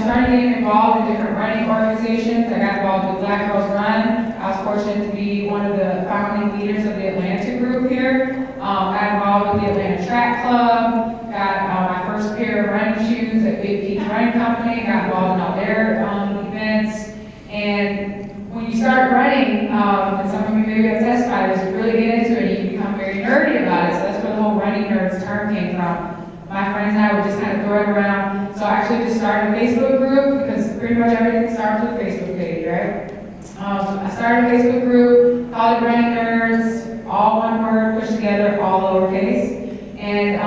started getting involved in different running organizations. I got involved with Black Girls Run. I was fortunate to be one of the founding leaders of the Atlanta group here. Got involved with the Atlanta Track Club. Got my first pair of running shoes at Big Peach Running Company. Got involved in all their events. And when you start running, and some of you maybe have testified, as you really get into it, you become very nerdy about it. So that's where the whole running nerds term came from. My friends and I would just kind of throw it around. So I actually just started a Facebook group because pretty much everything starts with a Facebook page, right? I started a Facebook group, called it Running Nerds, all one word, pushed together, all lowercase. And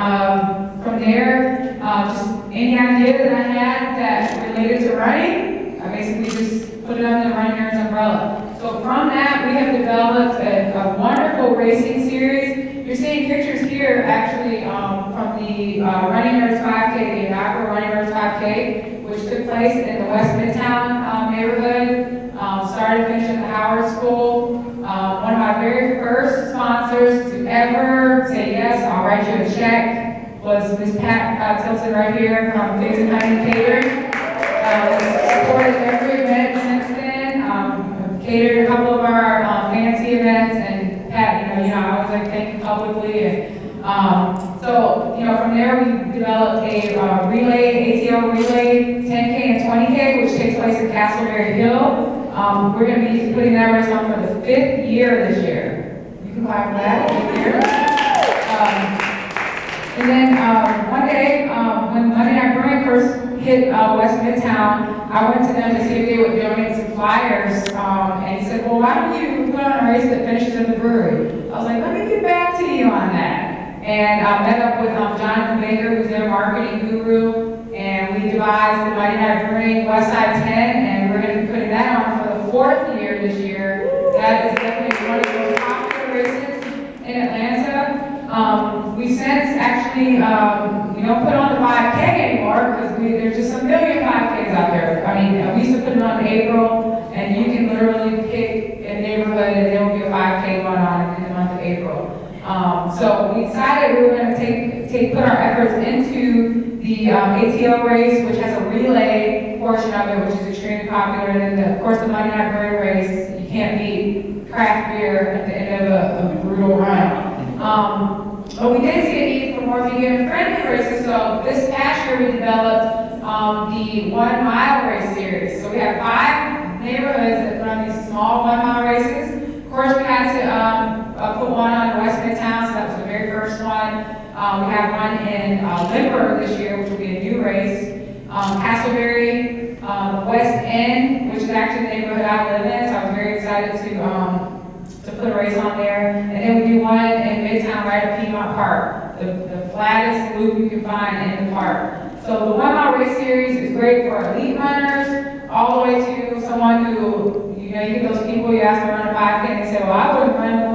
from there, just any idea that I had that related to running, I basically just put it under the Running Nerds umbrella. So from that, we have developed a wonderful racing series. You're seeing pictures here actually from the Running Nerds 5K, the inaugural Running Nerds 5K, which took place in the West MIDTOWN neighborhood. Started and finished at the Howard School. One of my very first sponsors to ever say, yes, I'll write you a check, was Miss Pat Tilson right here from Figs and Honey Catering. Supported every event since then. Catered a couple of our fancy events, and Pat, I was like, thank you publicly. And so, from there we developed a relay, ATL relay, 10K and 20K, which takes place at Castleberry Hill. We're going to be putting that race on for the 5th year this year. You can clap for that, 5th year. And then one day, when Monday Night Brewing first hit West MIDTOWN, I went to them to see if they would donate some flyers, and he said, well, why don't you put on a race that finishes in the brewery? I was like, let me get back to you on that. And I met up with Jonathan Baker, who's their marketing guru, and we devised the Mighty Night Brewing Westside 10, and we're going to be putting that on for the 4th year this year. That is definitely one of the most popular races in Atlanta. We've since actually, we don't put on the 5K anymore because there's just a million 5Ks out there. I mean, we used to put it on in April, and you can literally pick a neighborhood and there will be a 5K going on in the month of April. So we decided we were going to put our efforts into the ATL race, which has a relay portion of it, which is extremely popular, and then of course the Monday Night Brewing race. You can't beat craft beer at the end of a brutal run. But we did see a need for more vegan-friendly races, so this past year we developed the 1 mile race series. So we have 5 neighborhoods that run these small 1 mile races. Of course, we had to put one on West MIDTOWN, so that was the very first one. We have one in Lindbergh this year, which will be a new race. Castleberry, West End, which is actually the neighborhood I live in, so I was very excited to put a race on there. And then we do one in Midtown right at Piedmont Park, the flattest loop you can find in the park. So the 1 mile race series is great for elite runners, all the way to someone who, you get those people, you ask them to run a 5K, and they say, well, I wouldn't run